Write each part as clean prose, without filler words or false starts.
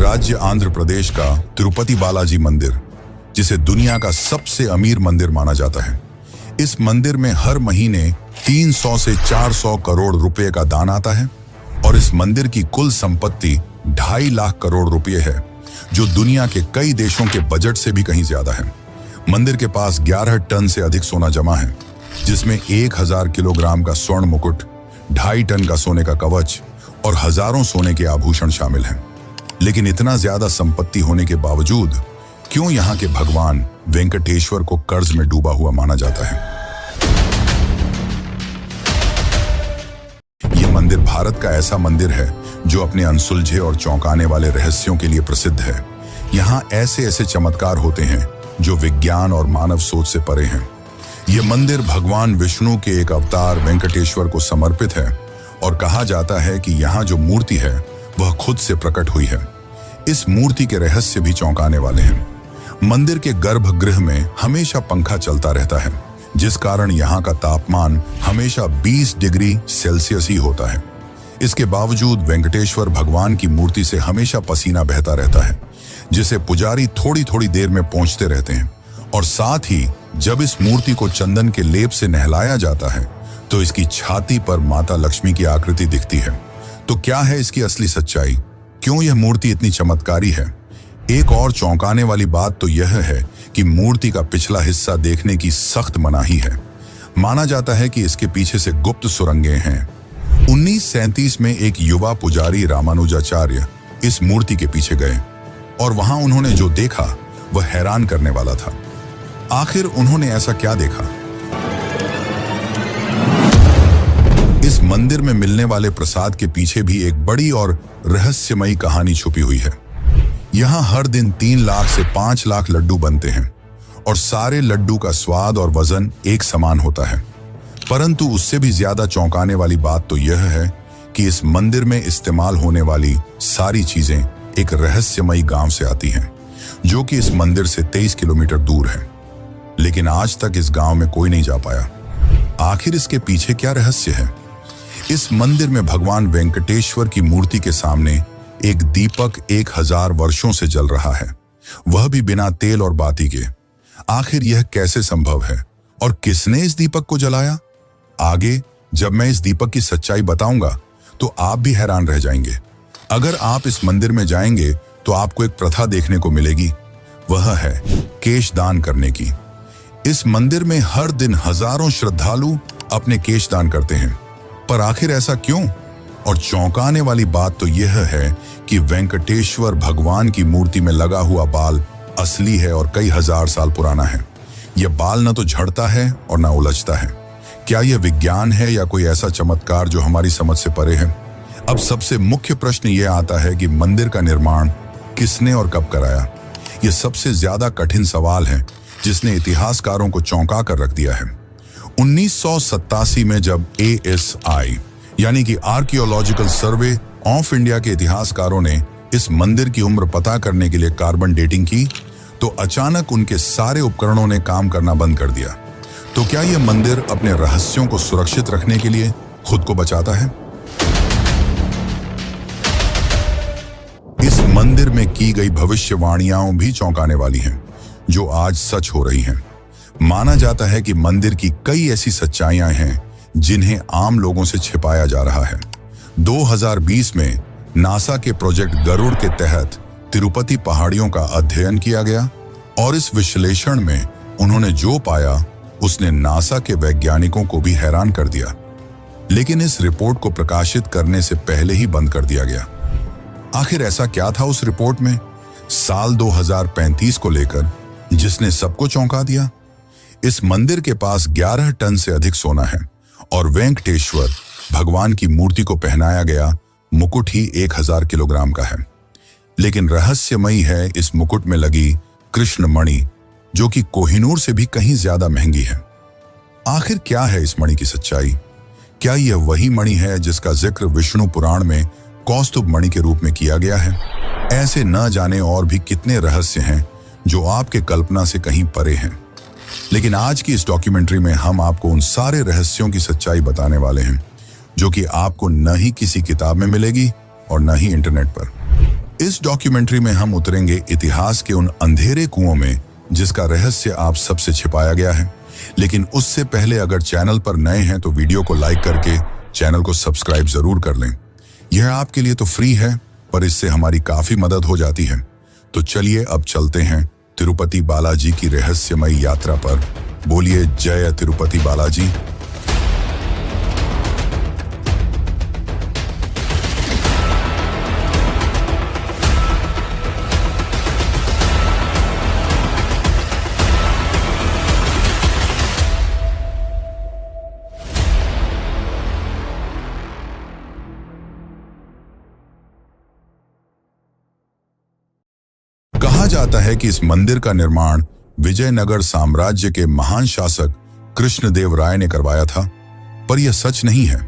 राज्य आंध्र प्रदेश का तिरुपति बालाजी मंदिर, जिसे दुनिया का सबसे अमीर मंदिर माना जाता है। इस मंदिर में हर महीने 300 से 400 करोड़ रुपए का दान आता है और इस मंदिर की कुल संपत्ति 2.5 लाख करोड़ रुपए है, जो दुनिया के कई देशों के बजट से भी कहीं ज्यादा है। मंदिर के पास 11 टन से अधिक सोना जमा है, जिसमें 1000 किलोग्राम का स्वर्ण मुकुट, 2.5 टन का सोने का कवच और हजारों सोने के आभूषण शामिल हैं। लेकिन इतना ज्यादा संपत्ति होने के बावजूद क्यों यहाँ के भगवान वेंकटेश्वर को कर्ज में डूबा हुआ माना जाता है? यह मंदिर भारत का ऐसा मंदिर है जो अपने अनसुलझे और चौंकाने वाले रहस्यों के लिए प्रसिद्ध है। यहाँ ऐसे ऐसे चमत्कार होते हैं जो विज्ञान और मानव सोच से परे हैं। यह मंदिर भगवान विष्णु के एक अवतार वेंकटेश्वर को समर्पित है और कहा जाता है कि यहाँ जो मूर्ति है वह खुद से प्रकट हुई है। इस मूर्ति के रहस्य भी चौंकाने वाले हैं। मंदिर के गर्भगृह में हमेशा पंखा चलता रहता है, जिस कारण यहाँ का तापमान हमेशा 20 डिग्री सेल्सियस ही होता है। इसके बावजूद वेंकटेश्वर भगवान की मूर्ति से हमेशा पसीना बहता रहता है, जिसे पुजारी थोड़ी थोड़ी देर में पोंछते रहते हैं। और साथ ही जब इस मूर्ति को चंदन के लेप से नहलाया जाता है तो इसकी छाती पर माता लक्ष्मी की आकृति दिखती है। तो क्या है इसकी असली सच्चाई? क्यों यह मूर्ति इतनी चमत्कारी है? एक और चौंकाने वाली बात तो यह है कि मूर्ति का पिछला हिस्सा देखने की सख्त मनाही है। माना जाता है कि इसके पीछे से गुप्त सुरंगें हैं। 1937 में एक युवा पुजारी रामानुजाचार्य इस मूर्ति के पीछे गए और वहां उन्होंने जो देखा वह हैरान करने वाला था। आखिर उन्होंने ऐसा क्या देखा? इस मंदिर में मिलने वाले प्रसाद के पीछे भी एक बड़ी और रहस्यमयी कहानी छुपी हुई है। यहाँ हर दिन 3 लाख से 5 लाख लड्डू बनते हैं और सारे लड्डू का स्वाद और वजन एक समान होता है। परंतु उससे भी ज्यादा चौंकाने वाली बात तो यह है कि इस मंदिर में इस्तेमाल होने वाली सारी चीजें एक रहस्यमयी गांव से आती हैं, जो कि इस मंदिर से 23 किलोमीटर दूर है। लेकिन आज तक इस गांव में कोई नहीं जा पाया। आखिर इसके पीछे क्या रहस्य है? इस मंदिर में भगवान वेंकटेश्वर की मूर्ति के सामने एक दीपक 1000 वर्षों से जल रहा है, वह भी बिना तेल और बाती के। आखिर यह कैसे संभव है और किसने इस दीपक को जलाया? आगे जब मैं इस दीपक की सच्चाई बताऊंगा तो आप भी हैरान रह जाएंगे। अगर आप इस मंदिर में जाएंगे तो आपको एक प्रथा देखने को मिलेगी, वह है केश दान करने की। इस मंदिर में हर दिन हजारों श्रद्धालु अपने केश दान करते हैं, पर आखिर ऐसा क्यों? और चौंकाने वाली बात तो यह है कि वेंकटेश्वर भगवान की मूर्ति में लगा हुआ बाल असली है और कई हजार साल पुराना है। यह बाल न तो झड़ता है और न उलझता है। क्या यह विज्ञान है या कोई ऐसा चमत्कार जो हमारी समझ से परे है? अब सबसे मुख्य प्रश्न यह आता है कि मंदिर का निर्माण किसने और कब कराया? यह सबसे ज्यादा कठिन सवाल है जिसने इतिहासकारों को चौंका कर रख दिया है। 1987 में जब ASI यानी कि आर्कियोलॉजिकल सर्वे ऑफ इंडिया के इतिहासकारों ने इस मंदिर की उम्र पता करने के लिए कार्बन डेटिंग की, तो अचानक उनके सारे उपकरणों ने काम करना बंद कर दिया। तो क्या यह मंदिर अपने रहस्यों को सुरक्षित रखने के लिए खुद को बचाता है? इस मंदिर में की गई भविष्यवाणियां भी चौंकाने वाली हैं, जो आज सच हो रही हैं। माना जाता है कि मंदिर की कई ऐसी सच्चाइयां हैं जिन्हें आम लोगों से छिपाया जा रहा है। 2020 में नासा के प्रोजेक्ट गरुड़ के तहत तिरुपति पहाड़ियों का अध्ययन किया गया और इस विश्लेषण में उन्होंने जो पाया उसने नासा के वैज्ञानिकों को भी हैरान कर दिया। लेकिन इस रिपोर्ट को प्रकाशित करने से पहले ही बंद कर दिया गया। आखिर ऐसा क्या था उस रिपोर्ट में साल 2035 को लेकर जिसने सबको चौंका दिया? इस मंदिर के पास 11 टन से अधिक सोना है और वेंकटेश्वर भगवान की मूर्ति को पहनाया गया मुकुट ही 1000 किलोग्राम का है। लेकिन रहस्यमयी है इस मुकुट में लगी कृष्ण मणि, जो कि कोहिनूर से भी कहीं ज्यादा महंगी है। आखिर क्या है इस मणि की सच्चाई? क्या यह वही मणि है जिसका जिक्र विष्णु पुराण में कौस्तुभ मणि के रूप में किया गया है? ऐसे न जाने और भी कितने रहस्य हैं जो आपके कल्पना से कहीं परे हैं। लेकिन आज की इस डॉक्यूमेंट्री में हम आपको उन सारे रहस्यों की सच्चाई बताने वाले हैं जो कि आपको न ही किसी किताब में मिलेगी और न ही इंटरनेट पर। इस डॉक्यूमेंट्री में हम उतरेंगे इतिहास के उन अंधेरे कुओं में जिसका रहस्य आप सबसे छिपाया गया है। लेकिन उससे पहले अगर चैनल पर नए हैं तो वीडियो को लाइक करके चैनल को सब्सक्राइब जरूर कर लें। यह आपके लिए तो फ्री है, पर इससे हमारी काफी मदद हो जाती है। तो चलिए अब चलते हैं तिरुपति बालाजी की रहस्यमयी यात्रा पर। बोलिए जय तिरुपति बालाजी। कहा जाता है कि इस मंदिर का निर्माण विजयनगर साम्राज्य के महान शासक कृष्णदेव राय ने करवाया था, पर यह सच नहीं है।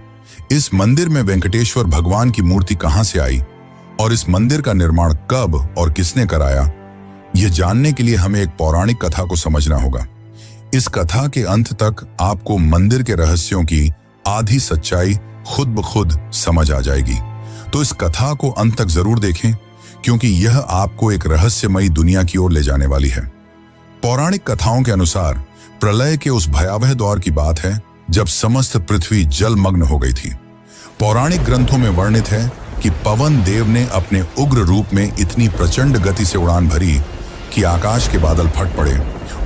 इस मंदिर में वेंकटेश्वर भगवान की मूर्ति कहां से आई और इस मंदिर का निर्माण कब और किसने कराया, यह जानने के लिए हमें एक पौराणिक कथा को समझना होगा। इस कथा के अंत तक आपको मंदिर के रहस्यों की आधी सच्चाई खुद ब खुद समझ आ जाएगी। तो इस कथा को अंत तक जरूर देखें, क्योंकि यह आपको एक रहस्यमयी दुनिया की ओर ले जाने वाली है। पौराणिक कथाओं के अनुसार प्रलय के उस भयावह दौर की बात है जब समस्त पृथ्वी जलमग्न हो गई थी। पौराणिक ग्रंथों में वर्णित है कि पवन देव ने अपने उग्र रूप में इतनी प्रचंड गति से उड़ान भरी कि आकाश के बादल फट पड़े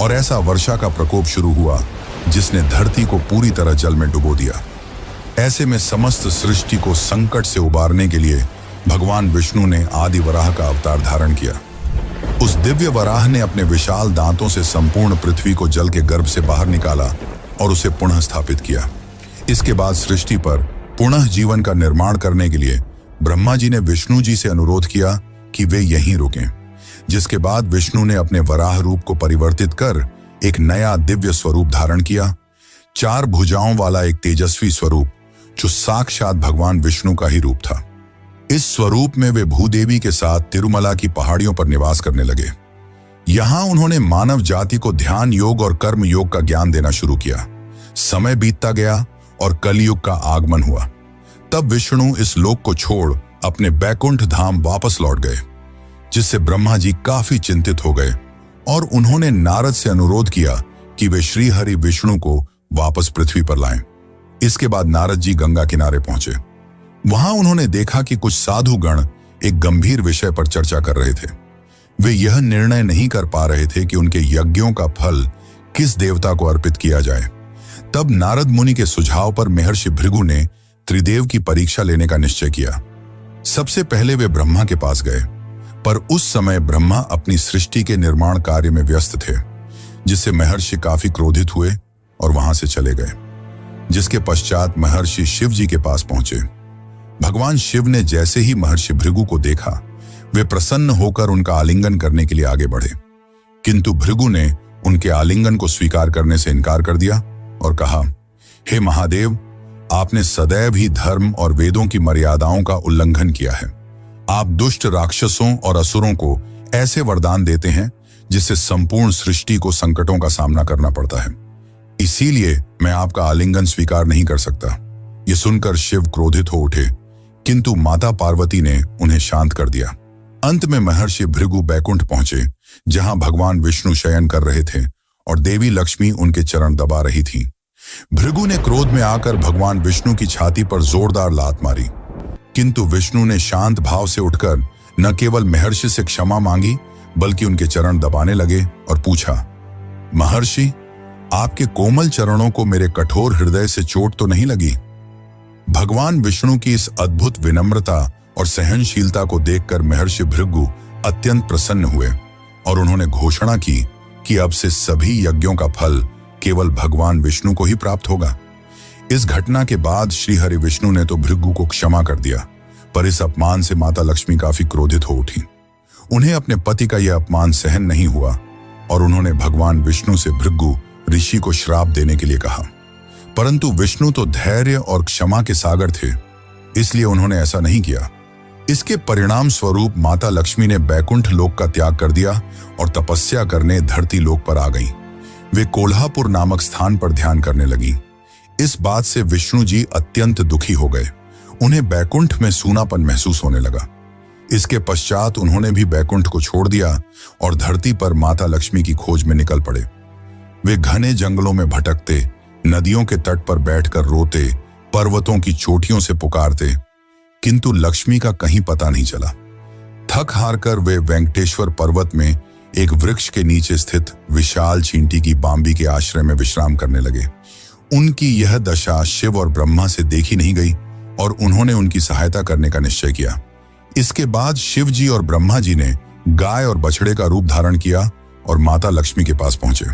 और ऐसा वर्षा का प्रकोप शुरू हुआ जिसने धरती को पूरी तरह जल में डुबो दिया। ऐसे में समस्त सृष्टि को संकट से उबारने के लिए भगवान विष्णु ने आदि वराह का अवतार धारण किया। उस दिव्य वराह ने अपने विशाल दांतों से संपूर्ण पृथ्वी को जल के गर्भ से बाहर निकाला और उसे पुनः स्थापित किया। इसके बाद सृष्टि पर पुनः जीवन का निर्माण करने के लिए ब्रह्मा जी ने विष्णु जी से अनुरोध किया कि वे यहीं रुकें, जिसके बाद विष्णु ने अपने वराह रूप को परिवर्तित कर एक नया दिव्य स्वरूप धारण किया। 4 भुजाओं वाला एक तेजस्वी स्वरूप जो साक्षात भगवान विष्णु का ही रूप था। इस स्वरूप में वे भूदेवी के साथ तिरुमला की पहाड़ियों पर निवास करने लगे। यहां उन्होंने मानव जाति को ध्यान योग और कर्म योग का ज्ञान देना शुरू किया। समय बीतता गया और कलयुग का आगमन हुआ। तब विष्णु इस लोक को छोड़ अपने बैकुंठ धाम वापस लौट गए, जिससे ब्रह्मा जी काफी चिंतित हो गए और उन्होंने नारद से अनुरोध किया कि वे श्री हरि विष्णु को वापस पृथ्वी पर लाएं। इसके बाद नारद जी गंगा किनारे पहुंचे। वहां उन्होंने देखा कि कुछ साधु गण एक गंभीर विषय पर चर्चा कर रहे थे। वे यह निर्णय नहीं कर पा रहे थे कि उनके यज्ञों का फल किस देवता को अर्पित किया जाए। तब नारद मुनि के सुझाव पर महर्षि भृगु ने त्रिदेव की परीक्षा लेने का निश्चय किया। सबसे पहले वे ब्रह्मा के पास गए, पर उस समय ब्रह्मा अपनी सृष्टि के निर्माण कार्य में व्यस्त थे, जिससे महर्षि काफी क्रोधित हुए और वहां से चले गए। जिसके पश्चात महर्षि शिव जी के पास पहुंचे। भगवान शिव ने जैसे ही महर्षि भृगु को देखा, वे प्रसन्न होकर उनका आलिंगन करने के लिए आगे बढ़े, किंतु भृगु ने उनके आलिंगन को स्वीकार करने से इनकार कर दिया और कहा, हे महादेव, आपने सदैव ही धर्म और वेदों की मर्यादाओं का उल्लंघन किया है। आप दुष्ट राक्षसों और असुरों को ऐसे वरदान देते हैं जिससे संपूर्ण सृष्टि को संकटों का सामना करना पड़ता है। इसीलिए मैं आपका आलिंगन स्वीकार नहीं कर सकता। ये सुनकर शिव क्रोधित हो उठे, किंतु माता पार्वती ने उन्हें शांत कर दिया। अंत में महर्षि भृगु बैकुंठ पहुंचे, जहां भगवान विष्णु शयन कर रहे थे और देवी लक्ष्मी उनके चरण दबा रही थीं। भृगु ने क्रोध में आकर भगवान विष्णु की छाती पर जोरदार लात मारी, किंतु विष्णु ने शांत भाव से उठकर न केवल महर्षि से क्षमा मांगी, बल्कि उनके चरण दबाने लगे और पूछा, महर्षि, आपके कोमल चरणों को मेरे कठोर हृदय से चोट तो नहीं लगी? भगवान विष्णु की इस अद्भुत विनम्रता और सहनशीलता को देखकर महर्षि भृगु अत्यंत प्रसन्न हुए और उन्होंने घोषणा की कि अब से सभी यज्ञों का फल केवल भगवान विष्णु को ही प्राप्त होगा। इस घटना के बाद श्री हरि विष्णु ने तो भृगु को क्षमा कर दिया, पर इस अपमान से माता लक्ष्मी काफी क्रोधित हो उठी। उन्हें अपने पति का यह अपमान सहन नहीं हुआ और उन्होंने भगवान विष्णु से भृगु ऋषि को श्राप देने के लिए कहा, परंतु विष्णु तो धैर्य और क्षमा के सागर थे, इसलिए उन्होंने ऐसा नहीं किया। इसके परिणाम स्वरूप माता लक्ष्मी ने बैकुंठ लोक का त्याग कर दिया और तपस्या करने धरती लोक पर आ गईं। वे कोल्हापुर नामक स्थान पर ध्यान करने लगी। इस बात से विष्णु जी अत्यंत दुखी हो गए। उन्हें बैकुंठ में सूनापन महसूस होने लगा। इसके पश्चात उन्होंने भी बैकुंठ को छोड़ दिया और धरती पर माता लक्ष्मी की खोज में निकल पड़े। वे घने जंगलों में भटकते, नदियों के तट पर बैठकर रोते, पर्वतों की चोटियों से पुकारते, किंतु लक्ष्मी का कहीं पता नहीं चला। थक हार कर वे वेंकटेश्वर पर्वत में एक वृक्ष के नीचे स्थित विशाल चींटी की बांबी के आश्रय में विश्राम करने लगे। उनकी यह दशा शिव और ब्रह्मा से देखी नहीं गई और उन्होंने उनकी सहायता करने का निश्चय किया। इसके बाद शिव जी और ब्रह्मा जी ने गाय और बछड़े का रूप धारण किया और माता लक्ष्मी के पास पहुंचे।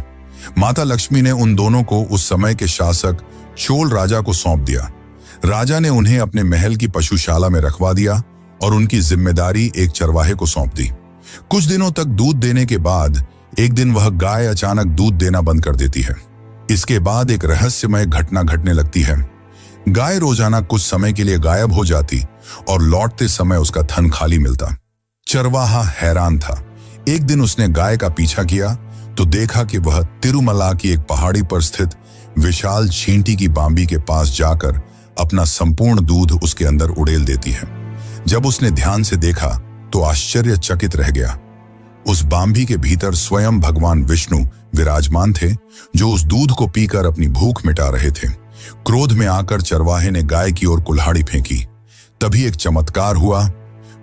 माता लक्ष्मी ने उन दोनों को उस समय के शासक चोल राजा को सौंप दिया। राजा ने उन्हें अपने महल की पशुशाला में रखवा दिया और उनकी जिम्मेदारी एक चरवाहे को सौंप दी। कुछ दिनों तक दूध देने के बाद एक दिन वह गाय अचानक दूध देना बंद कर देती है। इसके बाद एक रहस्यमय घटना घटने लगती है। गाय रोजाना कुछ समय के लिए गायब हो जाती और लौटते समय उसका थन खाली मिलता। चरवाहा हैरान था। एक दिन उसने गाय का पीछा किया तो देखा कि वह तिरुमला की एक पहाड़ी पर स्थित विशाल चींटी की बांबी के पास जाकर अपना संपूर्ण दूध उसके अंदर उड़ेल देती है। जब उसने ध्यान से देखा तो आश्चर्यचकित रह गया। उस बांबी के भीतर स्वयं भगवान विष्णु विराजमान थे, जो उस दूध को पीकर अपनी भूख मिटा रहे थे। क्रोध में आकर चरवाहे ने गाय की ओर कुल्हाड़ी फेंकी। तभी एक चमत्कार हुआ।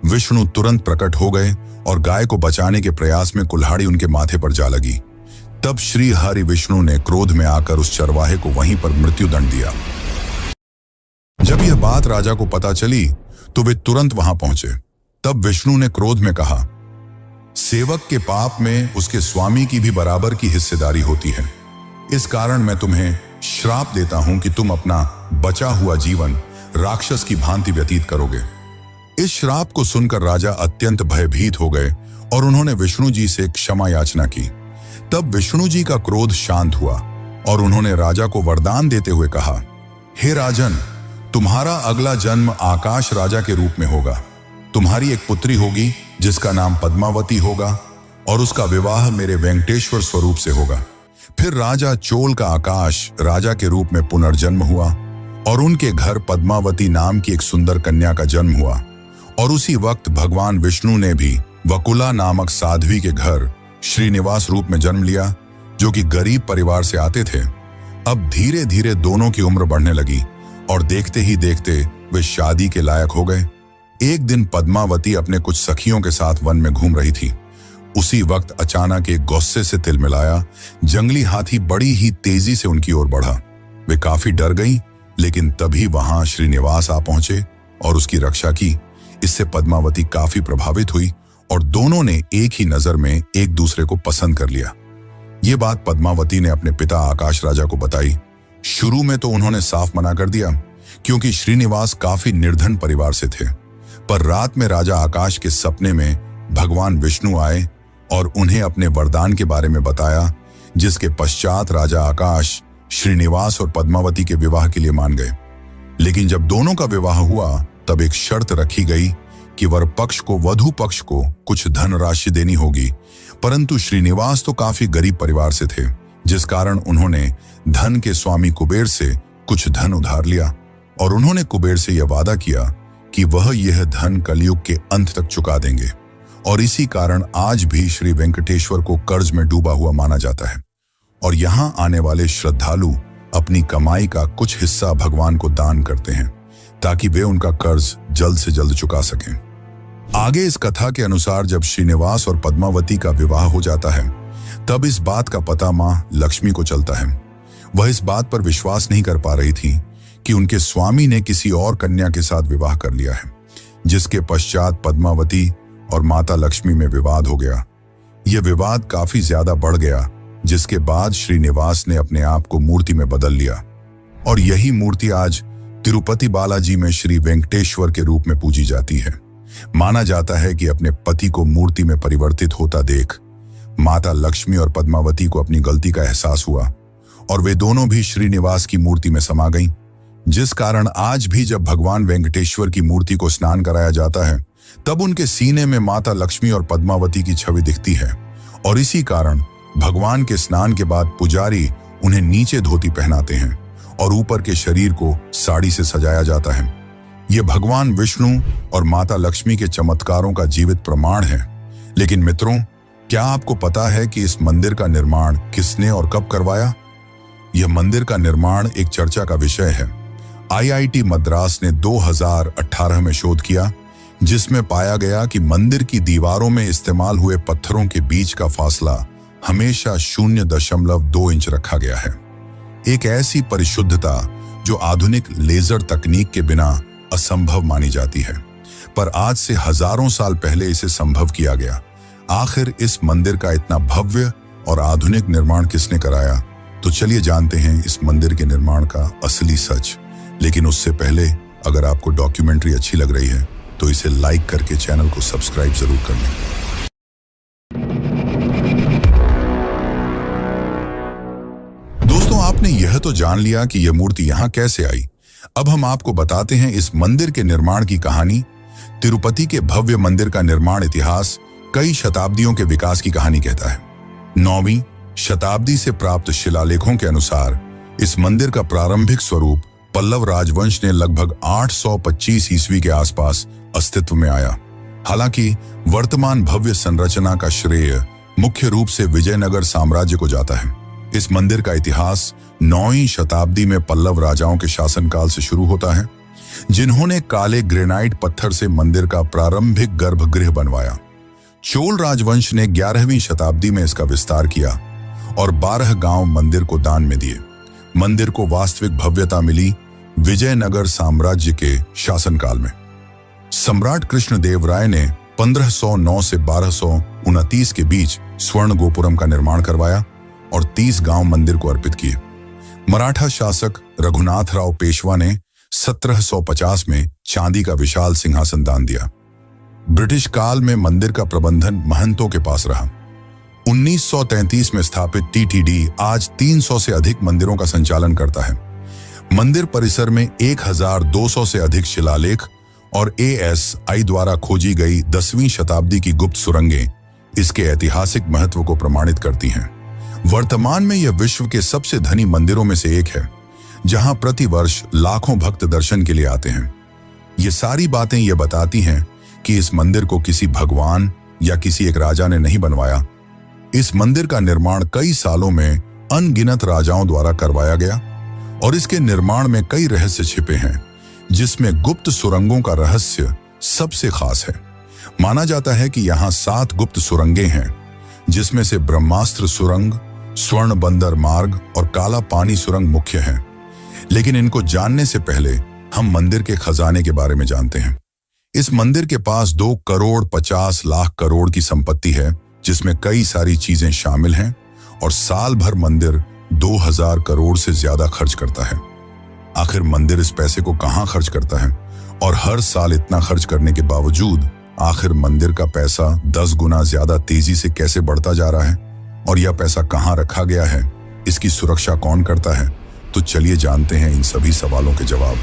विष्णु तुरंत प्रकट हो गए और गाय को बचाने के प्रयास में कुल्हाड़ी उनके माथे पर जा लगी। तब श्री हरि विष्णु ने क्रोध में आकर उस चरवाहे को वहीं पर मृत्युदंड दिया। जब यह बात राजा को पता चली तो वे तुरंत वहां पहुंचे। तब विष्णु ने क्रोध में कहा, सेवक के पाप में उसके स्वामी की भी बराबर की हिस्सेदारी होती है। इस कारण मैं तुम्हें श्राप देता हूं कि तुम अपना बचा हुआ जीवन राक्षस की भांति व्यतीत करोगे। इस श्राप को सुनकर राजा अत्यंत भयभीत हो गए और उन्होंने विष्णु जी से क्षमा याचना की। तब विष्णु जी का क्रोध शांत हुआ और उन्होंने राजा को वरदान देते हुए कहा, हे राजन, तुम्हारा अगला जन्म आकाश राजा के रूप में होगा। तुम्हारी एक पुत्री होगी जिसका नाम पद्मावती होगा और उसका विवाह मेरे वेंकटेश्वर स्वरूप से होगा। फिर राजा चोल का आकाश राजा के रूप में पुनर्जन्म हुआ और उनके घर पद्मावती नाम की एक सुंदर कन्या का जन्म हुआ। और उसी वक्त भगवान विष्णु ने भी वकुला नामक साध्वी के घर श्रीनिवास रूप में जन्म लिया, जो कि गरीब परिवार से आते थे। अब धीरे धीरे दोनों की उम्र बढ़ने लगी और देखते ही देखते वे शादी के लायक हो गए। एक दिन पद्मावती अपने कुछ सखियों के साथ वन में घूम रही थी। उसी वक्त अचानक एक गुस्से से तिलमिलाया जंगली हाथी बड़ी ही तेजी से उनकी ओर बढ़ा। वे काफी डर गईं, लेकिन तभी वहां श्रीनिवास आ पहुंचे और उसकी रक्षा की। इससे पद्मावती काफी प्रभावित हुई और दोनों ने एक ही नजर में एक दूसरे को पसंद कर लिया। ये बात पद्मावती ने अपने पिता आकाश राजा को बताई। शुरू में तो उन्होंने साफ मना कर दिया, क्योंकि श्रीनिवास काफी निर्धन परिवार से थे। पर रात में राजा आकाश के सपने में भगवान विष्णु आए और उन्हें अपने वरदान के बारे में बताया, जिसके पश्चात राजा आकाश श्रीनिवास और पद्मावती के विवाह के लिए मान गए। लेकिन जब दोनों का विवाह हुआ तब एक शर्त रखी गई कि वर पक्ष को वधू पक्ष को कुछ धनराशि देनी होगी। परंतु श्रीनिवास तो काफी गरीब परिवार से थे, जिस कारण उन्होंने धन के स्वामी कुबेर से कुछ धन उधार लिया और उन्होंने कुबेर से यह वादा किया कि वह यह धन कलयुग के अंत तक चुका देंगे। और इसी कारण आज भी श्री वेंकटेश्वर को कर्ज में डूबा हुआ माना जाता है और यहाँ आने वाले श्रद्धालु अपनी कमाई का कुछ हिस्सा भगवान को दान करते हैं, ताकि वे उनका कर्ज जल्द से जल्द चुका सकें। आगे इस कथा के अनुसार जब श्रीनिवास और पद्मावती का विवाह हो जाता है, तब इस बात का पता मां लक्ष्मी को चलता है। वह इस बात पर विश्वास नहीं कर पा रही थी कि उनके स्वामी ने किसी और कन्या के साथ विवाह कर लिया है, जिसके पश्चात पद्मावती और माता लक्ष्मी में विवाद हो गया। यह विवाद काफी ज्यादा बढ़ गया, जिसके बाद श्रीनिवास ने अपने आप को मूर्ति में बदल लिया और यही मूर्ति आज तिरुपति बालाजी में श्री वेंकटेश्वर के रूप में पूजी जाती है। माना जाता है कि अपने पति को मूर्ति में परिवर्तित होता देख माता लक्ष्मी और पद्मावती को अपनी गलती का एहसास हुआ और वे दोनों भी श्रीनिवास की मूर्ति में समा गईं, जिस कारण आज भी जब भगवान वेंकटेश्वर की मूर्ति को स्नान कराया जाता है, तब उनके सीने में माता लक्ष्मी और पद्मावती की छवि दिखती है। और इसी कारण भगवान के स्नान के बाद पुजारी उन्हें नीचे धोती पहनाते हैं और ऊपर के शरीर को साड़ी से सजाया जाता है। ये भगवान विष्णु और माता लक्ष्मी के चमत्कारों का जीवित प्रमाण है। लेकिन मित्रों, क्या आपको पता है कि इस मंदिर का निर्माण किसने और कब करवाया? यह मंदिर का निर्माण एक चर्चा का विषय है। IIT मद्रास ने 2018 में शोध किया, जिसमें पाया गया कि मंदिर की दीवारों में इस्तेमाल हुए पत्थरों के बीच का फासला हमेशा 0.2 इंच रखा गया है। एक ऐसी परिशुद्धता जो आधुनिक लेजर तकनीक के बिना असंभव मानी जाती है, पर आज से हजारों साल पहले इसे संभव किया गया। आखिर इस मंदिर का इतना भव्य और आधुनिक निर्माण किसने कराया? तो चलिए जानते हैं इस मंदिर के निर्माण का असली सच। लेकिन उससे पहले, अगर आपको डॉक्यूमेंट्री अच्छी लग रही है तो इसे लाइक करके चैनल को सब्सक्राइब जरूर कर लें। दोस्तों, आपने यह तो जान लिया कि यह मूर्ति यहां कैसे आई। अब हम आपको बताते हैं इस मंदिर के निर्माण की कहानी। तिरुपति के भव्य मंदिर का निर्माण इतिहास कई शताब्दियों के विकास की कहानी कहता है। 9वीं शताब्दी से प्राप्त शिलालेखों के अनुसार इस मंदिर का प्रारंभिक स्वरूप पल्लव राजवंश ने लगभग 825 ईस्वी के आसपास अस्तित्व में आया। हालांकि वर्तमान भव्य संरचना का श्रेय मुख्य रूप से विजयनगर साम्राज्य को जाता है। इस मंदिर का इतिहास 9वीं शताब्दी में पल्लव राजाओं के शासनकाल से शुरू होता है, जिन्होंने काले ग्रेनाइट पत्थर से मंदिर का प्रारंभिक गर्भगृह बनवाया। चोल राजवंश ने 11वीं शताब्दी में इसका विस्तार किया और 12 गांव मंदिर को दान में दिए। मंदिर को वास्तविक भव्यता मिली विजयनगर साम्राज्य के शासनकाल में। सम्राट कृष्णदेव राय ने 1509 से 1229 के बीच स्वर्ण गोपुरम का निर्माण करवाया और 30 गांव मंदिर को अर्पित किए। मराठा शासक रघुनाथराव पेशवा ने 1750 में चांदी का विशाल सिंहासन दान दिया। ब्रिटिश काल में मंदिर का प्रबंधन महंतों के पास रहा। 1933 में स्थापित TTD आज 300 से अधिक मंदिरों का संचालन करता है। मंदिर परिसर में 1200 से अधिक शिलालेख और ASI द्वारा खोजी गई 10वीं शताब्दी की गुप्त सुरंगें इसके ऐतिहासिक महत्व को प्रमाणित करती हैं। वर्तमान में यह विश्व के सबसे धनी मंदिरों में से एक है, जहां प्रतिवर्ष लाखों भक्त दर्शन के लिए आते हैं। ये सारी बातें ये बताती हैं कि इस मंदिर को किसी भगवान या किसी एक राजा ने नहीं बनवाया। इस मंदिर का निर्माण कई सालों में अनगिनत राजाओं द्वारा करवाया गया और इसके निर्माण में कई रहस्य छिपे हैं, जिसमें गुप्त सुरंगों का रहस्य सबसे खास है। माना जाता है कि यहाँ 7 गुप्त सुरंगें हैं, जिसमें से ब्रह्मास्त्र सुरंग, स्वर्ण बंदर मार्ग और काला पानी सुरंग मुख्य हैं। लेकिन इनको जानने से पहले हम मंदिर के खजाने के बारे में जानते हैं। इस मंदिर के पास 2 करोड़ 50 लाख करोड़ की संपत्ति है, जिसमें कई सारी चीजें शामिल हैं और साल भर मंदिर 2000 करोड़ से ज्यादा खर्च करता है। आखिर मंदिर इस पैसे को कहां खर्च करता है और हर साल इतना खर्च करने के बावजूद आखिर मंदिर का पैसा 10 गुना ज्यादा तेजी से कैसे बढ़ता जा रहा है और यह पैसा कहां रखा गया है, इसकी सुरक्षा कौन करता है? तो चलिए जानते हैं इन सभी सवालों के जवाब।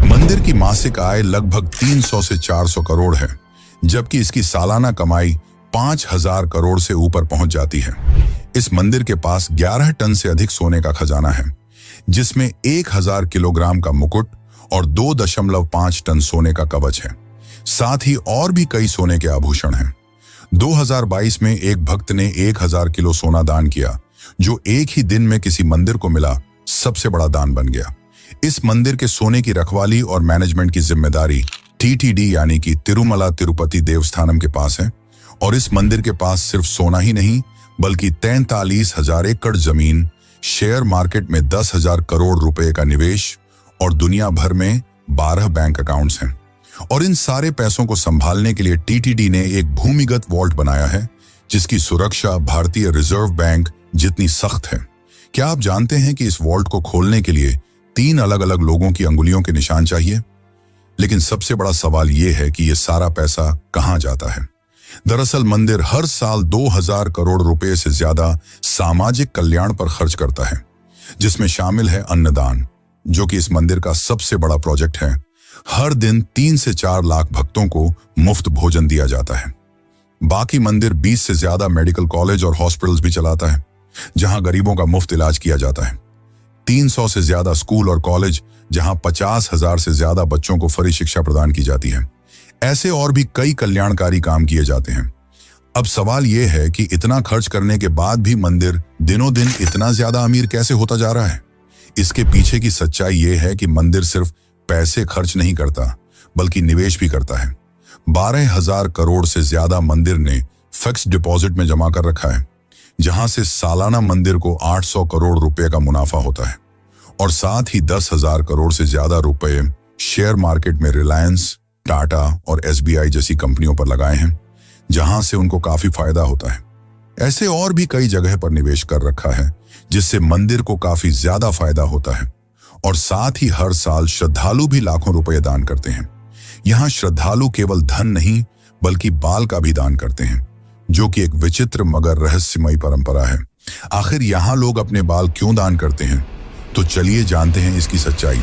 मंदिर की मासिक आय लगभग 300 से 400 करोड़ है, जबकि इसकी सालाना कमाई 5000 करोड़ से ऊपर पहुंच जाती है। इस मंदिर के पास 11 टन से अधिक सोने का खजाना है, जिसमें 1000 किलोग्राम का मुकुट और 2.5 टन सोने का कवच है। साथ ही और भी कई सोने के आभूषण हैं। 2022 में एक भक्त ने 1000 किलो सोना दान किया, जो एक ही दिन में किसी मंदिर को मिला सबसे बड़ा दान बन गया। इस मंदिर के सोने की रखवाली और मैनेजमेंट की जिम्मेदारी TTD यानी कि तिरुमला तिरुपति देवस्थानम के पास है और इस मंदिर के पास सिर्फ सोना ही नहीं बल्कि 43,000 एकड़ जमीन, शेयर मार्केट में 10,000 करोड़ रुपए का निवेश और दुनिया भर में 12 बैंक अकाउंट्स हैं। और इन सारे पैसों को संभालने के लिए TTD ने एक भूमिगत वॉल्ट बनाया है, जिसकी सुरक्षा भारतीय रिजर्व बैंक जितनी सख्त है। क्या आप जानते हैं कि इस वॉल्ट को खोलने के लिए 3 अलग अलग लोगों की अंगुलियों के निशान चाहिए? लेकिन सबसे बड़ा सवाल यह है कि यह सारा पैसा कहां जाता है। दरअसल मंदिर हर साल 2000 करोड़ रुपए से ज्यादा सामाजिक कल्याण पर खर्च करता है, जिसमें शामिल है अन्नदान, जो कि इस मंदिर का सबसे बड़ा प्रोजेक्ट है। हर दिन 3 से 4 लाख भक्तों को मुफ्त भोजन दिया जाता है। बाकी मंदिर 20 से ज्यादा मेडिकल कॉलेज और हॉस्पिटल्स भी चलाता है, जहां गरीबों का मुफ्त इलाज किया जाता है। 300 से ज्यादा स्कूल और कॉलेज, जहां 50,000 से ज्यादा बच्चों को फ्री शिक्षा प्रदान की जाती है। ऐसे और भी कई कल्याणकारी काम किए जाते हैं। अब सवाल यह है कि इतना खर्च करने के बाद भी मंदिर दिनों दिन इतना ज्यादा अमीर कैसे होता जा रहा है। इसके पीछे की सच्चाई यह है कि मंदिर सिर्फ पैसे खर्च नहीं करता, बल्कि निवेश भी करता है। 12,000 करोड़ से ज्यादा मंदिर ने फिक्स्ड डिपॉजिट में जमा कर रखा है, जहां से सालाना मंदिर को 800 करोड़ रुपए का मुनाफा होता है। और साथ ही 10,000 करोड़ से ज्यादा रुपए शेयर मार्केट में रिलायंस, टाटा और SBI जैसी कंपनियों पर लगाए हैं, जहां से उनको काफी फायदा होता है। ऐसे और भी कई जगह पर निवेश कर रखा है, जिससे मंदिर को काफी ज्यादा फायदा होता है। और साथ ही हर साल श्रद्धालु भी लाखों रुपए दान करते हैं। यहाँ श्रद्धालु केवल धन नहीं, बल्कि बाल का भी दान करते हैं, जो कि एक विचित्र मगर रहस्यमयी परंपरा है। आखिर यहाँ लोग अपने बाल क्यों दान करते हैं? तो चलिए जानते हैं इसकी सच्चाई।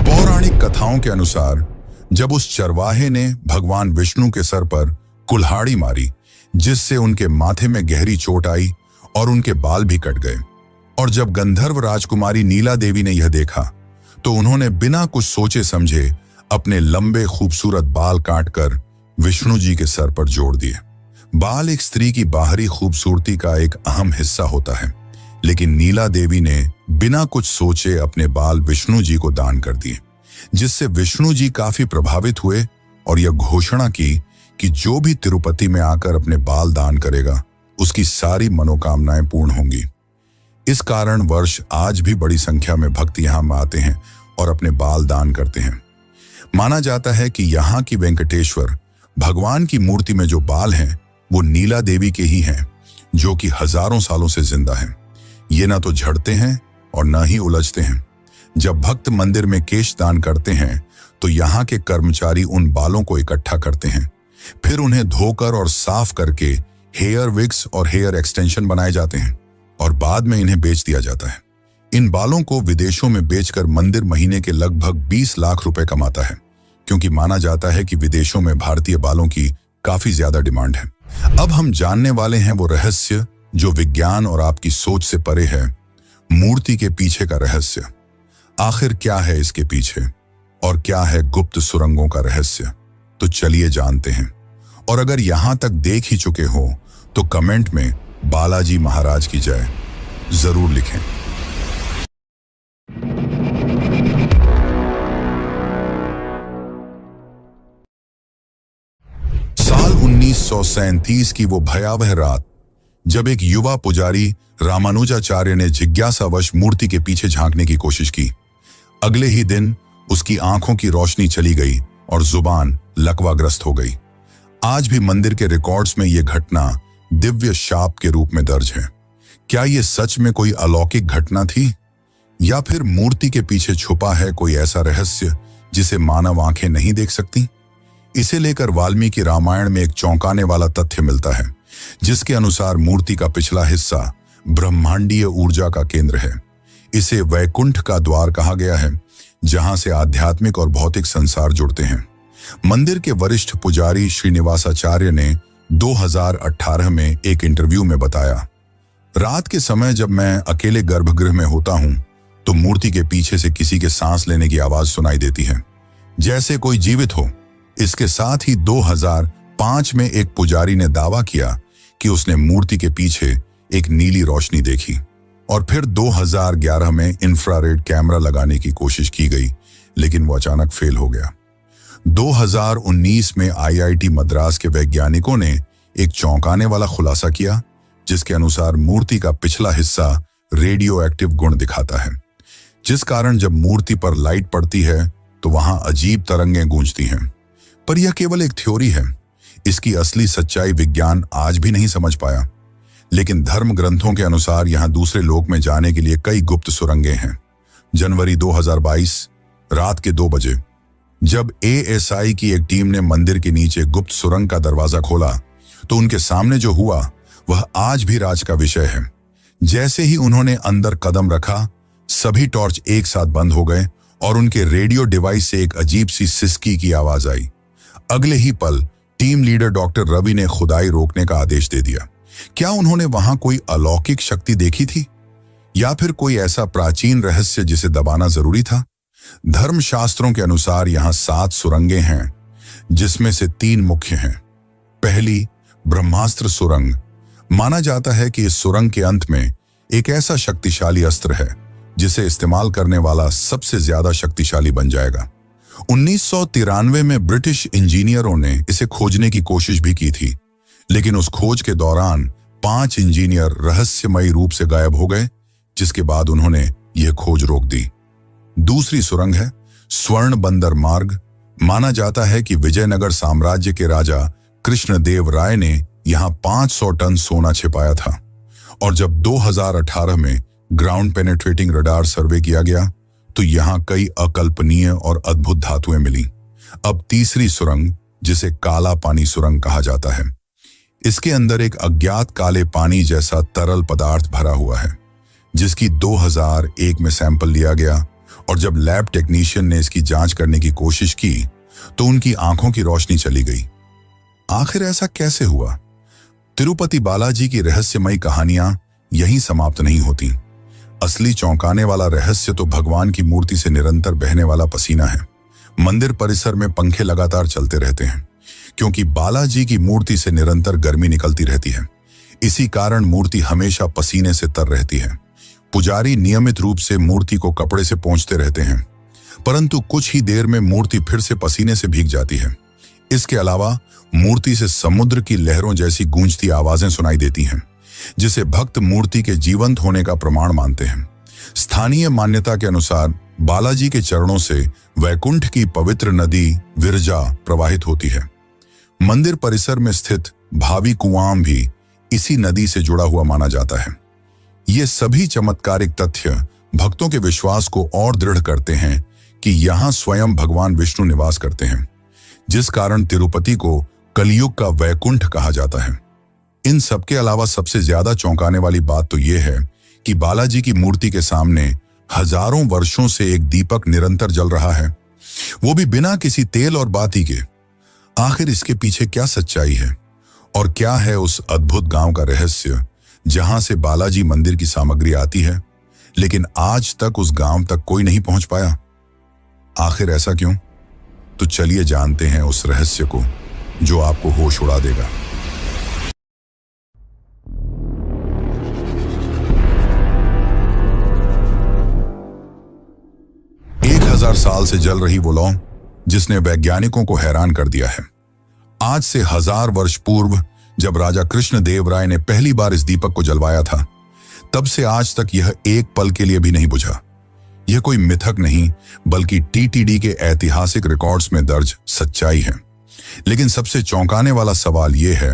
पौराणिक कथाओं के अनुसार जब उस चरवाहे ने भगवान विष्णु के सर पर कुल्हाड़ी मारी, जिससे उनके माथे में गहरी चोट आई और उनके बाल भी कट गए, और जब गंधर्व राजकुमारी नीला देवी ने यह देखा, तो उन्होंने बिना कुछ सोचे समझे अपने लंबे खूबसूरत बाल काटकर विष्णु जी के सर पर जोड़ दिए। बाल एक स्त्री की बाहरी खूबसूरती का एक अहम हिस्सा होता है, लेकिन नीला देवी ने बिना कुछ सोचे अपने बाल विष्णु जी को दान कर दिए, जिससे विष्णु जी काफी प्रभावित हुए और यह घोषणा की कि जो भी तिरुपति में आकर अपने बाल दान करेगा, उसकी सारी मनोकामनाएं पूर्ण होंगी। इस कारण वर्ष आज भी बड़ी संख्या में भक्त यहाँ आते हैं और अपने बाल दान करते हैं। माना जाता है कि यहाँ की वेंकटेश्वर भगवान की मूर्ति में जो बाल हैं, वो नीला देवी के ही हैं, जो कि हजारों सालों से जिंदा हैं। ये ना तो झड़ते हैं और न ही उलझते हैं। जब भक्त मंदिर में केश दान करते हैं, तो यहाँ के कर्मचारी उन बालों को इकट्ठा करते हैं, फिर उन्हें धोकर और साफ करके हेयर विग्स और हेयर एक्सटेंशन बनाए जाते हैं और बाद में इन्हें बेच दिया जाता है। इन बालों को विदेशों में बेचकर मंदिर महीने के लगभग 20 लाख रुपए कमाता है, क्योंकि माना जाता है कि विदेशों में भारतीय बालों की काफी ज्यादा डिमांड है। अब हम जानने वाले हैं वो रहस्य जो विज्ञान और आपकी सोच से परे है, मूर्ति के पीछे का रहस्य। आखिर क्या है इसके पीछे, और क्या है गुप्त सुरंगों का रहस्य? तो चलिए जानते हैं। और अगर यहां तक देख ही चुके हो तो कमेंट में बालाजी महाराज की जय जरूर लिखें। साल 1937 की वो भयावह रात, जब एक युवा पुजारी रामानुजाचार्य ने जिज्ञासावश मूर्ति के पीछे झांकने की कोशिश की। अगले ही दिन उसकी आंखों की रोशनी चली गई और जुबान लकवाग्रस्त हो गई। आज भी मंदिर के रिकॉर्ड्स में यह घटना दिव्य शाप के रूप में दर्ज है। क्या यह सच में कोई अलौकिक घटना थी, या फिर मूर्ति के पीछे छुपा है कोई ऐसा रहस्य जिसे मानव आंखें नहीं देख सकती? इसे लेकर वाल्मीकि रामायण में एक चौंकाने वाला तथ्य मिलता है, जिसके अनुसार मूर्ति का पिछला हिस्सा ब्रह्मांडीय ऊर्जा का केंद्र है। इसे वैकुंठ का द्वार कहा गया है, जहां से आध्यात्मिक और भौतिक संसार जुड़ते हैं। मंदिर के वरिष्ठ पुजारी श्रीनिवासाचार्य ने 2018 में एक इंटरव्यू में बताया, रात के समय जब मैं अकेले गर्भगृह में होता हूं, तो मूर्ति के पीछे से किसी के सांस लेने की आवाज सुनाई देती है, जैसे कोई जीवित हो। इसके साथ ही 2005 में एक पुजारी ने दावा किया कि उसने मूर्ति के पीछे एक नीली रोशनी देखी। और फिर 2011 में इंफ्रारेड कैमरा लगाने की कोशिश की गई, लेकिन वो अचानक फेल हो गया। 2019 में IIT मद्रास के वैज्ञानिकों ने एक चौंकाने वाला खुलासा किया, जिसके अनुसार मूर्ति का पिछला हिस्सा रेडियो एक्टिव गुण दिखाता है, जिस कारण जब मूर्ति पर लाइट पड़ती है तो वहां अजीब तरंगें गूंजती हैं। पर यह केवल एक थ्योरी है। इसकी असली सच्चाई विज्ञान आज भी नहीं समझ पाया। लेकिन धर्म ग्रंथों के अनुसार यहां दूसरे लोक में जाने के लिए कई गुप्त सुरंगें हैं। जनवरी 2022 रात के 2 बजे जब ASI की एक टीम ने मंदिर के नीचे गुप्त सुरंग का दरवाजा खोला, तो उनके सामने जो हुआ वह आज भी राज का विषय है। जैसे ही उन्होंने अंदर कदम रखा, सभी टॉर्च एक साथ बंद हो गए और उनके रेडियो डिवाइस से एक अजीब सी सिसकी की आवाज आई। अगले ही पल टीम लीडर डॉक्टर रवि ने खुदाई रोकने का आदेश दे दिया। क्या उन्होंने वहां कोई अलौकिक शक्ति देखी थी या फिर कोई ऐसा प्राचीन रहस्य जिसे दबाना जरूरी था? धर्मशास्त्रों के अनुसार यहां 7 सुरंगें हैं, जिसमें से 3 मुख्य हैं। पहली, ब्रह्मास्त्र सुरंग। माना जाता है कि इस सुरंग के अंत में एक ऐसा शक्तिशाली अस्त्र है जिसे इस्तेमाल करने वाला सबसे ज्यादा शक्तिशाली बन जाएगा। 1993 में ब्रिटिश इंजीनियरों ने इसे खोजने की कोशिश भी की थी, लेकिन उस खोज के दौरान 5 इंजीनियर रहस्यमयी रूप से गायब हो गए, जिसके बाद उन्होंने यह खोज रोक दी। दूसरी सुरंग है स्वर्ण बंदर मार्ग। माना जाता है कि विजयनगर साम्राज्य के राजा कृष्णदेव राय ने यहां 500 टन सोना छिपाया था, और जब 2018 में ग्राउंड पेनेट्रेटिंग रडार सर्वे किया गया तो यहां कई अकल्पनीय और अद्भुत धातुएं मिली। अब तीसरी सुरंग, जिसे काला पानी सुरंग कहा जाता है, इसके अंदर एक अज्ञात काले पानी जैसा तरल पदार्थ भरा हुआ है, जिसकी 2001 में सैंपल लिया गया, और जब लैब टेक्नीशियन ने इसकी जांच करने की कोशिश की तो उनकी आंखों की रोशनी चली गई। आखिर ऐसा कैसे हुआ? तिरुपति बालाजी की रहस्यमयी कहानियां यहीं समाप्त नहीं होती। असली चौंकाने वाला रहस्य तो भगवान की मूर्ति से निरंतर बहने वाला पसीना है। मंदिर परिसर में पंखे लगातार चलते रहते हैं, क्योंकि बालाजी की मूर्ति से निरंतर गर्मी निकलती रहती है। इसी कारण मूर्ति हमेशा पसीने से तर रहती है। पुजारी नियमित रूप से मूर्ति को कपड़े से पोंछते रहते हैं, परंतु कुछ ही देर में मूर्ति फिर से पसीने से भीग जाती है। इसके अलावा मूर्ति से समुद्र की लहरों जैसी गूंजती आवाजें सुनाई देती हैं, जिसे भक्त मूर्ति के जीवंत होने का प्रमाण मानते हैं। स्थानीय मान्यता के अनुसार बालाजी के चरणों से वैकुंठ की पवित्र नदी विरजा प्रवाहित होती है। मंदिर परिसर में स्थित भावी कुआं भी इसी नदी से जुड़ा हुआ माना जाता है। ये सभी चमत्कारिक तथ्य भक्तों के विश्वास को और दृढ़ करते हैं कि यहाँ स्वयं भगवान विष्णु निवास करते हैं, जिस कारण तिरुपति को कलयुग का वैकुंठ कहा जाता है। इन सबके अलावा सबसे ज्यादा चौंकाने वाली बात तो यह है कि बालाजी की मूर्ति के सामने हजारों वर्षों से एक दीपक निरंतर जल रहा है, वो भी बिना किसी तेल और बाती के। आखिर इसके पीछे क्या सच्चाई है और क्या है उस अद्भुत गांव का रहस्य जहां से बालाजी मंदिर की सामग्री आती है, लेकिन आज तक उस गांव तक कोई नहीं पहुंच पाया? आखिर ऐसा क्यों? तो चलिए जानते हैं उस रहस्य को जो आपको होश उड़ा देगा। 1000 साल से जल रही वो लौ जिसने वैज्ञानिकों को हैरान कर दिया है। आज से 1000 वर्ष पूर्व जब राजा कृष्णदेव राय ने पहली बार इस दीपक को जलवाया था, तब से आज तक यह एक पल के लिए भी नहीं बुझा। यह कोई मिथक नहीं, बल्कि टीटीडी के ऐतिहासिक रिकॉर्ड्स में दर्ज सच्चाई है। लेकिन सबसे चौंकाने वाला सवाल यह है,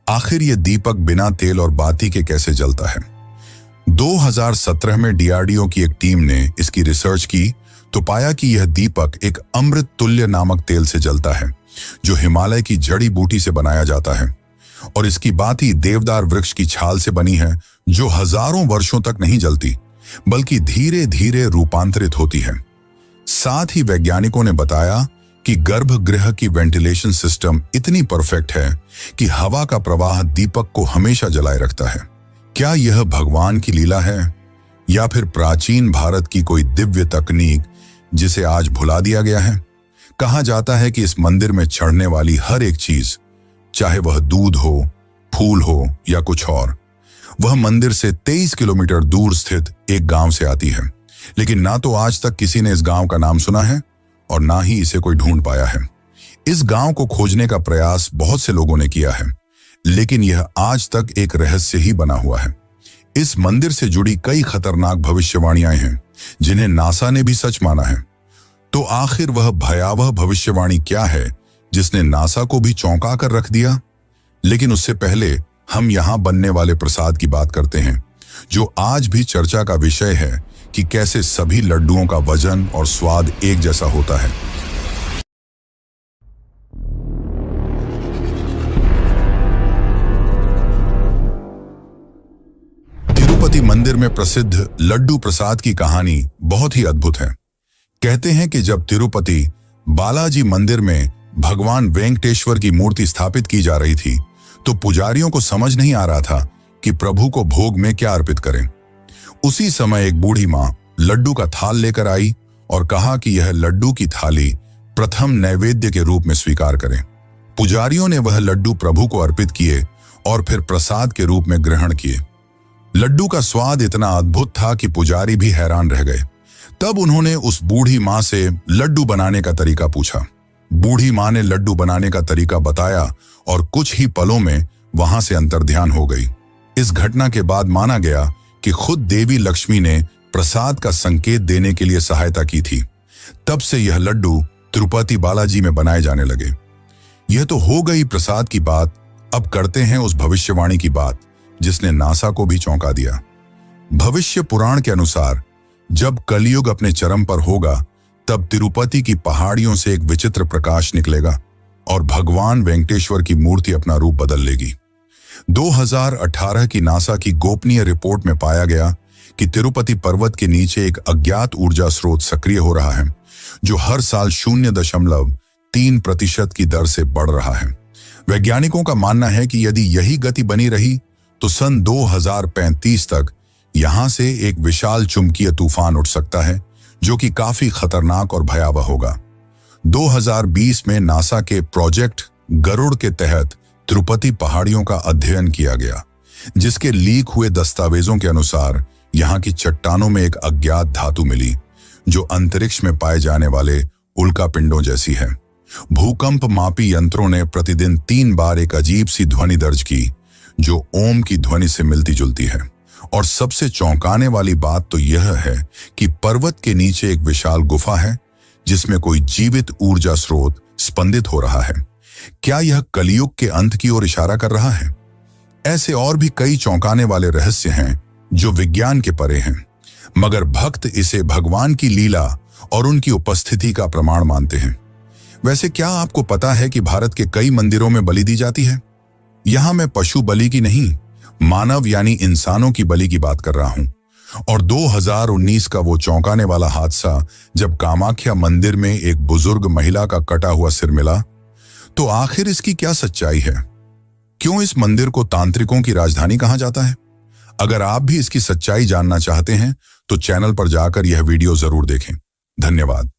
आखिर यह दीपक बिना तेल और बाती के कैसे जलता है? 2017 में डीआरडीओ की एक टीम ने इसकी रिसर्च की तो पाया कि यह दीपक एक अमृत तुल्य नामक तेल से जलता है, जो हिमालय की जड़ी बूटी से बनाया जाता है, और इसकी बाती देवदार वृक्ष की छाल से बनी है, जो हजारों वर्षों तक नहीं जलती बल्कि धीरे धीरे रूपांतरित होती है। साथ ही वैज्ञानिकों ने बताया कि गर्भगृह की वेंटिलेशन सिस्टम इतनी परफेक्ट है कि हवा का प्रवाह दीपक को हमेशा जलाए रखता है। क्या यह भगवान की लीला है या फिर प्राचीन भारत की कोई दिव्य तकनीक जिसे आज भुला दिया गया है? कहा जाता है कि इस मंदिर में चढ़ने वाली हर एक चीज, चाहे वह दूध हो, फूल हो या कुछ और, वह मंदिर से 23 किलोमीटर दूर स्थित एक गांव से आती है। लेकिन ना तो आज तक किसी ने इस गांव का नाम सुना है और ना ही इसे कोई ढूंढ पाया है। इस गांव को खोजने का प्रयास बहुत से लोगों ने किया है, लेकिन यह आज तक एक रहस्य ही बना हुआ है। इस मंदिर से जुड़ी कई खतरनाक भविष्यवाणियां हैं जिन्हें नासा ने भी सच माना है। तो आखिर वह भयावह भविष्यवाणी क्या है जिसने नासा को भी चौंका कर रख दिया? लेकिन उससे पहले हम यहां बनने वाले प्रसाद की बात करते हैं, जो आज भी चर्चा का विषय है कि कैसे सभी लड्डुओं का वजन और स्वाद एक जैसा होता है। तिरुपति मंदिर मंदिर में प्रसिद्ध लड्डू प्रसाद की कहानी बहुत ही अद्भुत है। कहते हैं कि जब तिरुपति बालाजी मंदिर में भगवान वेंकटेश्वर की मूर्ति स्थापित की जा रही थी, तो पुजारियों को समझ नहीं आ रहा था कि प्रभु को भोग में क्या अर्पित करें। उसी समय एक बूढ़ी मां लड्डू का थाल लेकर आई और कहा कि यह लड्डू की थाली प्रथम नैवेद्य के रूप में स्वीकार करें। पुजारियों ने वह लड्डू प्रभु को अर्पित किए और फिर प्रसाद के रूप में ग्रहण किए। लड्डू का स्वाद इतना अद्भुत था कि पुजारी भी हैरान रह गए। तब उन्होंने उस बूढ़ी मां से लड्डू बनाने का तरीका पूछा। बूढ़ी मां ने लड्डू बनाने का तरीका बताया और कुछ ही पलों में वहां से अंतर्ध्यान हो गई। इस घटना के बाद माना गया कि खुद देवी लक्ष्मी ने प्रसाद का संकेत देने के लिए सहायता की थी। तब से यह लड्डू तिरुपति बालाजी में बनाए जाने लगे। यह तो हो गई प्रसाद की बात। अब करते हैं उस भविष्यवाणी की बात जिसने नासा को भी चौंका दिया। भविष्य पुराण के अनुसार जब कलयुग अपने चरम पर होगा, तब तिरुपति की पहाड़ियों से एक विचित्र प्रकाश निकलेगा और भगवान वेंकटेश्वर की मूर्ति अपना रूप बदल लेगी। 2018 की नासा की गोपनीय रिपोर्ट में पाया गया कि तिरुपति पर्वत के नीचे एक अज्ञात ऊर्जा स्रोत सक्रिय हो रहा है, जो हर साल 0.3% की दर से बढ़ रहा है। वैज्ञानिकों का मानना है कि यदि यही गति बनी रही तो सन 2035 तक यहां से एक विशाल चुंबकीय तूफान उठ सकता है, जो कि काफी खतरनाक और भयावह होगा। 2020 में नासा के प्रोजेक्ट गरुड़ के तहत तिरुपति पहाड़ियों का अध्ययन किया गया, जिसके लीक हुए दस्तावेजों के अनुसार यहां की चट्टानों में एक अज्ञात धातु मिली, जो अंतरिक्ष में पाए जाने वाले उल्कापिंडों जैसी है। भूकंप मापी यंत्रों ने प्रतिदिन 3 बार एक अजीब सी ध्वनि दर्ज की, जो ओम की ध्वनि से मिलती जुलती है। और सबसे चौंकाने वाली बात तो यह है कि पर्वत के नीचे एक विशाल गुफा है, जिसमें कोई जीवित ऊर्जा स्रोत स्पंदित हो रहा है। क्या यह कलयुग के अंत की ओर इशारा कर रहा है? ऐसे और भी कई चौंकाने वाले रहस्य हैं जो विज्ञान के परे हैं, मगर भक्त इसे भगवान की लीला और उनकी उपस्थिति का प्रमाण मानते हैं। वैसे क्या आपको पता है कि भारत के कई मंदिरों में बलि दी जाती है? यहां मैं पशु बलि की नहीं, मानव यानी इंसानों की बलि की बात कर रहा हूं। और 2019 का वो चौंकाने वाला हादसा, जब कामाख्या मंदिर में एक बुजुर्ग महिला का कटा हुआ सिर मिला, तो आखिर इसकी क्या सच्चाई है? क्यों इस मंदिर को तांत्रिकों की राजधानी कहा जाता है? अगर आप भी इसकी सच्चाई जानना चाहते हैं तो चैनल पर जाकर यह वीडियो जरूर देखें। धन्यवाद।